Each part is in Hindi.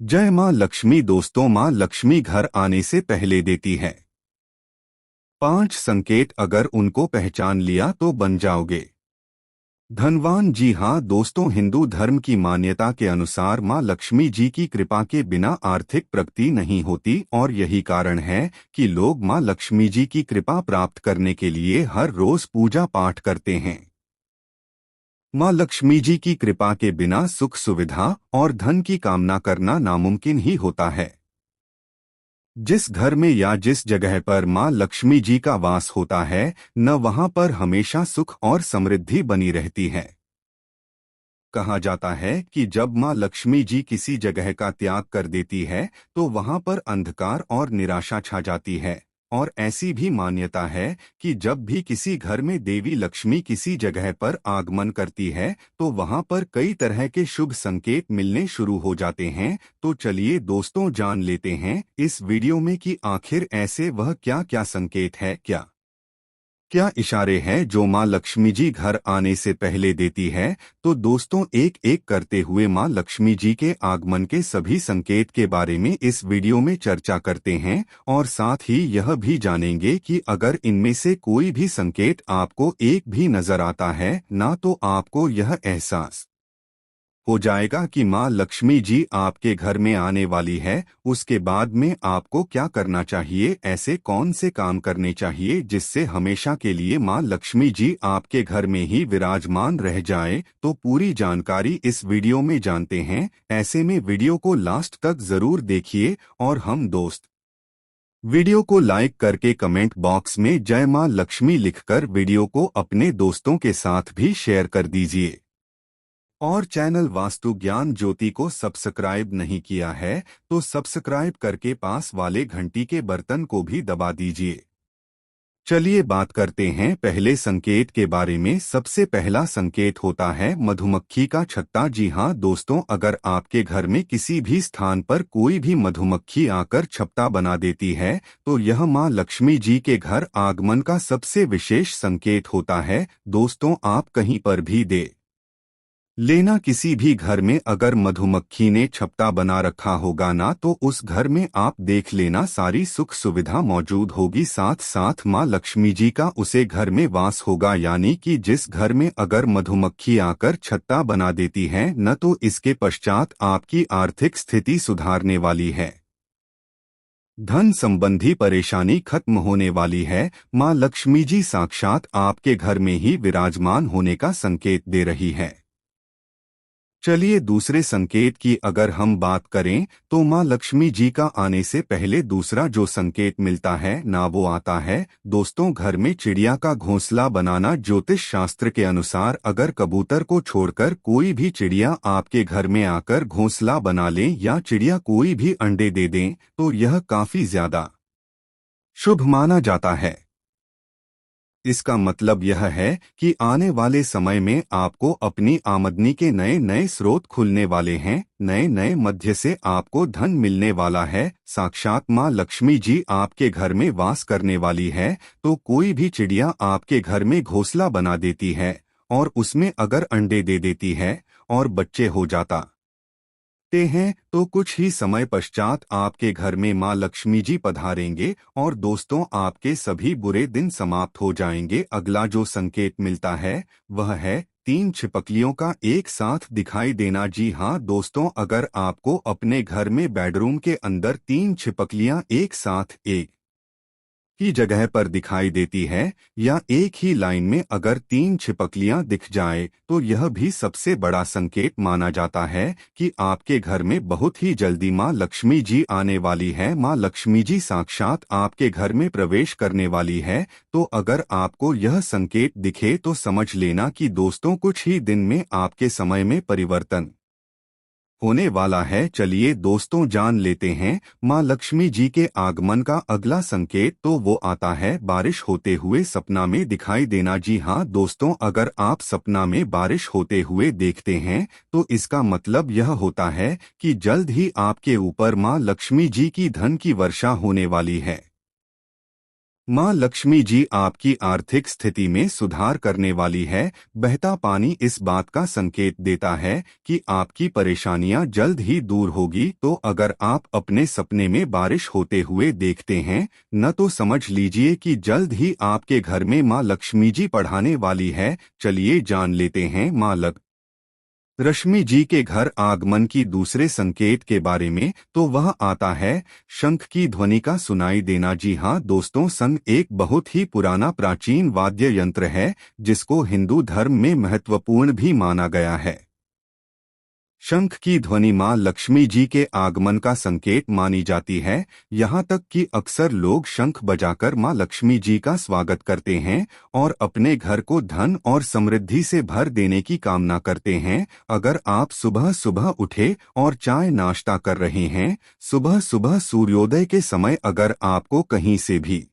जय माँ लक्ष्मी। दोस्तों, माँ लक्ष्मी घर आने से पहले देती है 5 संकेत। अगर उनको पहचान लिया तो बन जाओगे धनवान। जी हाँ दोस्तों, हिंदू धर्म की मान्यता के अनुसार माँ लक्ष्मी जी की कृपा के बिना आर्थिक प्रगति नहीं होती और यही कारण है कि लोग माँ लक्ष्मी जी की कृपा प्राप्त करने के लिए हर रोज पूजा पाठ करते हैं। माँ लक्ष्मी जी की कृपा के बिना सुख सुविधा और धन की कामना करना नामुमकिन ही होता है। जिस घर में या जिस जगह पर माँ लक्ष्मी जी का वास होता है, न वहाँ पर हमेशा सुख और समृद्धि बनी रहती है। कहा जाता है कि जब माँ लक्ष्मी जी किसी जगह का त्याग कर देती है तो वहाँ पर अंधकार और निराशा छा जाती है। और ऐसी भी मान्यता है कि जब भी किसी घर में देवी लक्ष्मी किसी जगह पर आगमन करती है तो वहाँ पर कई तरह के शुभ संकेत मिलने शुरू हो जाते हैं। तो चलिए दोस्तों, जान लेते हैं इस वीडियो में कि आखिर ऐसे वह क्या क्या संकेत है, क्या क्या इशारे हैं जो माँ लक्ष्मी जी घर आने से पहले देती है। तो दोस्तों, एक एक करते हुए माँ लक्ष्मी जी के आगमन के सभी संकेत के बारे में इस वीडियो में चर्चा करते हैं और साथ ही यह भी जानेंगे कि अगर इनमें से कोई भी संकेत आपको एक भी नजर आता है ना, तो आपको यह एहसास हो जाएगा कि माँ लक्ष्मी जी आपके घर में आने वाली है। उसके बाद में आपको क्या करना चाहिए, ऐसे कौन से काम करने चाहिए जिससे हमेशा के लिए माँ लक्ष्मी जी आपके घर में ही विराजमान रह जाए। तो पूरी जानकारी इस वीडियो में जानते हैं। ऐसे में वीडियो को लास्ट तक जरूर देखिए और हम दोस्त वीडियो को लाइक करके कमेंट बॉक्स में जय माँ लक्ष्मी लिखकर वीडियो को अपने दोस्तों के साथ भी शेयर कर दीजिए। और चैनल वास्तु ज्ञान ज्योति को सब्सक्राइब नहीं किया है तो सब्सक्राइब करके पास वाले घंटी के बटन को भी दबा दीजिए। चलिए बात करते हैं पहले संकेत के बारे में। सबसे पहला संकेत होता है मधुमक्खी का छत्ता। जी हाँ दोस्तों, अगर आपके घर में किसी भी स्थान पर कोई भी मधुमक्खी आकर छत्ता बना देती है तो यह माँ लक्ष्मी जी के घर आगमन का सबसे विशेष संकेत होता है। दोस्तों, आप कहीं पर भी दे लेना, किसी भी घर में अगर मधुमक्खी ने छत्ता बना रखा होगा ना, तो उस घर में आप देख लेना सारी सुख सुविधा मौजूद होगी, साथ साथ माँ लक्ष्मी जी का उसे घर में वास होगा। यानी कि जिस घर में अगर मधुमक्खी आकर छत्ता बना देती है न, तो इसके पश्चात आपकी आर्थिक स्थिति सुधारने वाली है, धन संबंधी परेशानी खत्म होने वाली है। माँ लक्ष्मी जी साक्षात आपके घर में ही विराजमान होने का संकेत दे रही है। चलिए दूसरे संकेत की अगर हम बात करें तो माँ लक्ष्मी जी का आने से पहले दूसरा जो संकेत मिलता है ना, वो आता है दोस्तों घर में चिड़िया का घोंसला बनाना। ज्योतिष शास्त्र के अनुसार अगर कबूतर को छोड़कर कोई भी चिड़िया आपके घर में आकर घोंसला बना ले या चिड़िया कोई भी अंडे दे दें तो यह काफी ज्यादा शुभ माना जाता है। इसका मतलब यह है कि आने वाले समय में आपको अपनी आमदनी के नए नए स्रोत खुलने वाले हैं, नए नए मध्य से आपको धन मिलने वाला है। साक्षात माँ लक्ष्मी जी आपके घर में वास करने वाली है। तो कोई भी चिड़िया आपके घर में घोंसला बना देती है और उसमें अगर अंडे दे देती है और बच्चे हो जाता हैं तो कुछ ही समय पश्चात आपके घर में माँ लक्ष्मी जी पधारेंगे और दोस्तों आपके सभी बुरे दिन समाप्त हो जाएंगे। अगला जो संकेत मिलता है वह है 3 छिपकलियों का एक साथ दिखाई देना। जी हाँ दोस्तों, अगर आपको अपने घर में बेडरूम के अंदर 3 छिपकलियां एक साथ एक ही जगह पर दिखाई देती है या एक ही लाइन में अगर 3 छिपकलियां दिख जाए तो यह भी सबसे बड़ा संकेत माना जाता है कि आपके घर में बहुत ही जल्दी माँ लक्ष्मी जी आने वाली है। माँ लक्ष्मी जी साक्षात आपके घर में प्रवेश करने वाली है। तो अगर आपको यह संकेत दिखे तो समझ लेना कि दोस्तों कुछ ही दिन में आपके समय में परिवर्तन होने वाला है। चलिए दोस्तों, जान लेते हैं माँ लक्ष्मी जी के आगमन का अगला संकेत। तो वो आता है बारिश होते हुए सपना में दिखाई देना। जी हाँ दोस्तों, अगर आप सपना में बारिश होते हुए देखते हैं तो इसका मतलब यह होता है कि जल्द ही आपके ऊपर माँ लक्ष्मी जी की धन की वर्षा होने वाली है। माँ लक्ष्मी जी आपकी आर्थिक स्थिति में सुधार करने वाली है। बहता पानी इस बात का संकेत देता है कि आपकी परेशानियां जल्द ही दूर होगी। तो अगर आप अपने सपने में बारिश होते हुए देखते हैं न, तो समझ लीजिए कि जल्द ही आपके घर में माँ लक्ष्मी जी पधारने वाली है। चलिए जान लेते हैं माँ रश्मि जी के घर आगमन की दूसरे संकेत के बारे में। तो वह आता है शंख की ध्वनि का सुनाई देना। जी हाँ दोस्तों, शंख एक बहुत ही पुराना प्राचीन वाद्य यंत्र है जिसको हिंदू धर्म में महत्वपूर्ण भी माना गया है। शंख की ध्वनि माँ लक्ष्मी जी के आगमन का संकेत मानी जाती है। यहाँ तक कि अक्सर लोग शंख बजाकर माँ लक्ष्मी जी का स्वागत करते हैं और अपने घर को धन और समृद्धि से भर देने की कामना करते हैं। अगर आप सुबह सुबह उठे और चाय नाश्ता कर रहे हैं, सुबह सुबह सूर्योदय के समय अगर आपको कहीं से भी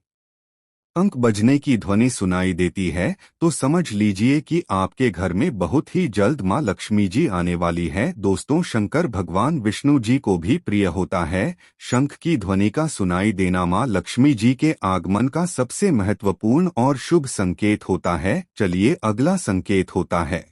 अंक बजने की ध्वनि सुनाई देती है, तो समझ लीजिए कि आपके घर में बहुत ही जल्द माँ लक्ष्मी जी आने वाली है। दोस्तों, शंकर भगवान विष्णु जी को भी प्रिय होता है शंख की ध्वनि का सुनाई देना। माँ लक्ष्मी जी के आगमन का सबसे महत्वपूर्ण और शुभ संकेत होता है। चलिए अगला संकेत होता है,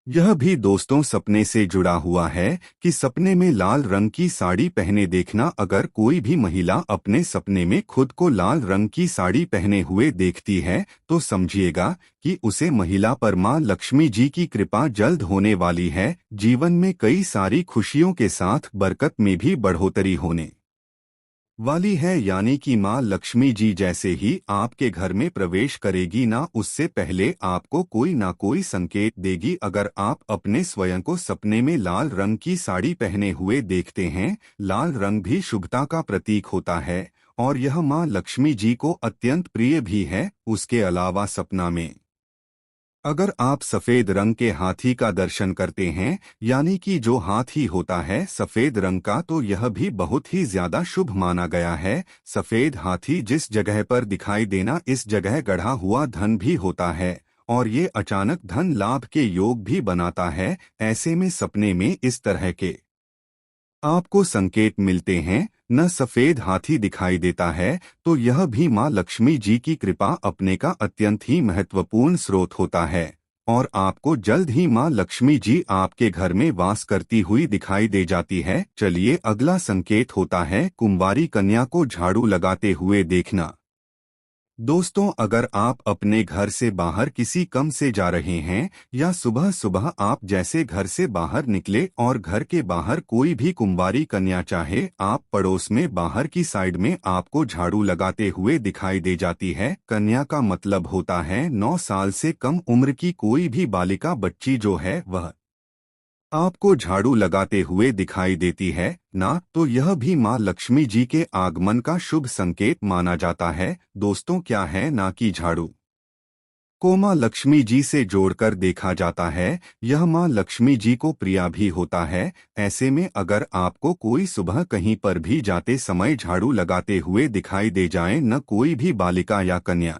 यह भी दोस्तों सपने से जुड़ा हुआ है कि सपने में लाल रंग की साड़ी पहने देखना। अगर कोई भी महिला अपने सपने में खुद को लाल रंग की साड़ी पहने हुए देखती है, तो समझिएगा कि उसे महिला पर मां लक्ष्मी जी की कृपा जल्द होने वाली है। जीवन में कई सारी खुशियों के साथ बरकत में भी बढ़ोतरी होने वाली है। यानी कि माँ लक्ष्मी जी जैसे ही आपके घर में प्रवेश करेगी ना, उससे पहले आपको कोई ना कोई संकेत देगी। अगर आप अपने स्वयं को सपने में लाल रंग की साड़ी पहने हुए देखते हैं, लाल रंग भी शुभता का प्रतीक होता है और यह माँ लक्ष्मी जी को अत्यंत प्रिय भी है। उसके अलावा सपना में अगर आप सफेद रंग के हाथी का दर्शन करते हैं, यानी कि जो हाथी होता है सफेद रंग का, तो यह भी बहुत ही ज्यादा शुभ माना गया है। सफेद हाथी जिस जगह पर दिखाई देना, इस जगह गढ़ा हुआ धन भी होता है और ये अचानक धन लाभ के योग भी बनाता है। ऐसे में सपने में इस तरह के आपको संकेत मिलते हैं, न सफेद हाथी दिखाई देता है, तो यह भी माँ लक्ष्मी जी की कृपा अपने का अत्यंत ही महत्वपूर्ण स्रोत होता है और आपको जल्द ही माँ लक्ष्मी जी आपके घर में वास करती हुई दिखाई दे जाती है। चलिए अगला संकेत होता है कुंवारी कन्या को झाड़ू लगाते हुए देखना। दोस्तों, अगर आप अपने घर से बाहर किसी काम से जा रहे हैं या सुबह सुबह आप जैसे घर से बाहर निकले और घर के बाहर कोई भी कुंवारी कन्या, चाहे आप पड़ोस में बाहर की साइड में, आपको झाड़ू लगाते हुए दिखाई दे जाती है। कन्या का मतलब होता है 9 साल से कम उम्र की कोई भी बालिका, बच्ची जो है वह आपको झाड़ू लगाते हुए दिखाई देती है ना, तो यह भी माँ लक्ष्मी जी के आगमन का शुभ संकेत माना जाता है। दोस्तों, क्या है ना कि झाड़ू को माँ लक्ष्मी जी से जोड़कर देखा जाता है, यह माँ लक्ष्मी जी को प्रिया भी होता है। ऐसे में अगर आपको कोई सुबह कहीं पर भी जाते समय झाड़ू लगाते हुए दिखाई दे जाए न कोई भी बालिका या कन्या,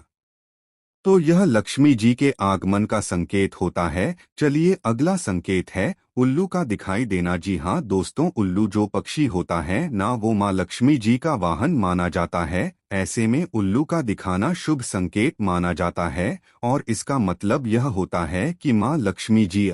तो यह लक्ष्मी जी के आगमन का संकेत होता है। चलिए अगला संकेत है उल्लू का दिखाई देना। जी हाँ दोस्तों, उल्लू जो पक्षी होता है ना, वो माँ लक्ष्मी जी का वाहन माना जाता है। ऐसे में उल्लू का दिखाना शुभ संकेत माना जाता है और इसका मतलब यह होता है कि माँ लक्ष्मी जी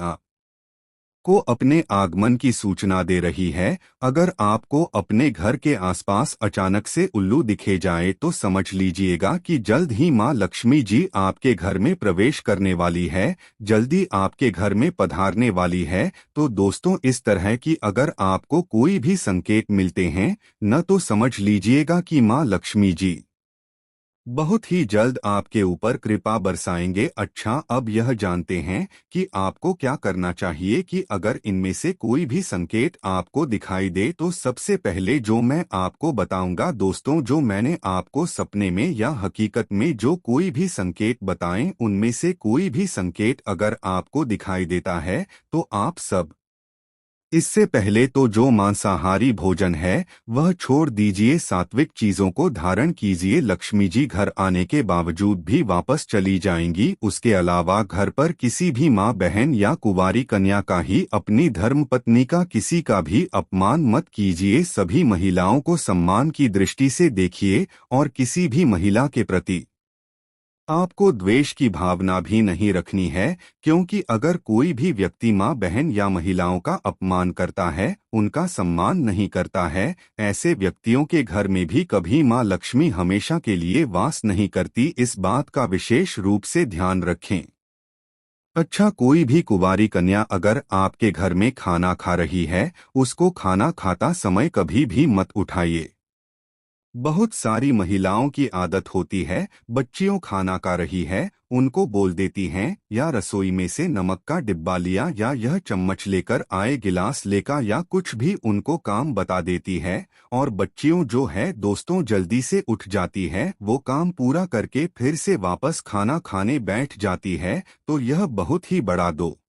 को अपने आगमन की सूचना दे रही है। अगर आपको अपने घर के आसपास अचानक से उल्लू दिखे जाए, तो समझ लीजिएगा कि जल्द ही माँ लक्ष्मी जी आपके घर में प्रवेश करने वाली है, जल्दी आपके घर में पधारने वाली है। तो दोस्तों, इस तरह की अगर आपको कोई भी संकेत मिलते हैं न, तो समझ लीजिएगा कि माँ लक्ष्मी जी बहुत ही जल्द आपके ऊपर कृपा बरसाएंगे। अच्छा, अब यह जानते हैं कि आपको क्या करना चाहिए कि अगर इनमें से कोई भी संकेत आपको दिखाई दे, तो सबसे पहले जो मैं आपको बताऊंगा दोस्तों, जो मैंने आपको सपने में या हकीकत में जो कोई भी संकेत बताएं, उनमें से कोई भी संकेत अगर आपको दिखाई देता है, तो आप सब इससे पहले तो जो मांसाहारी भोजन है वह छोड़ दीजिए, सात्विक चीजों को धारण कीजिए। लक्ष्मी जी घर आने के बावजूद भी वापस चली जाएंगी। उसके अलावा घर पर किसी भी माँ, बहन या कुंवारी कन्या का ही, अपनी धर्मपत्नी का किसी का भी अपमान मत कीजिए। सभी महिलाओं को सम्मान की दृष्टि से देखिए और किसी भी महिला के प्रति आपको द्वेष की भावना भी नहीं रखनी है, क्योंकि अगर कोई भी व्यक्ति माँ, बहन या महिलाओं का अपमान करता है, उनका सम्मान नहीं करता है, ऐसे व्यक्तियों के घर में भी कभी माँ लक्ष्मी हमेशा के लिए वास नहीं करती। इस बात का विशेष रूप से ध्यान रखें। अच्छा, कोई भी कुंवारी कन्या अगर आपके घर में खाना खा रही है, उसको खाना खाता समय कभी भी मत उठाइए। बहुत सारी महिलाओं की आदत होती है, बच्चियों खाना खा रही है, उनको बोल देती हैं या रसोई में से नमक का डिब्बा लिया या यह चम्मच लेकर आए, गिलास लेकर, या कुछ भी उनको काम बता देती है। और बच्चियों जो है दोस्तों जल्दी से उठ जाती है, वो काम पूरा करके फिर से वापस खाना खाने बैठ जाती है। तो यह बहुत ही बड़ा दो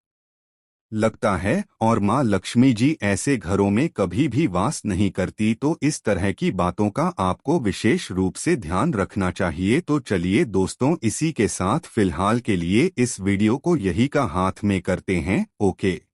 लगता है और माँ लक्ष्मी जी ऐसे घरों में कभी भी वास नहीं करती। तो इस तरह की बातों का आपको विशेष रूप से ध्यान रखना चाहिए। तो चलिए दोस्तों, इसी के साथ फिलहाल के लिए इस वीडियो को यही का हाथ में करते हैं। ओके।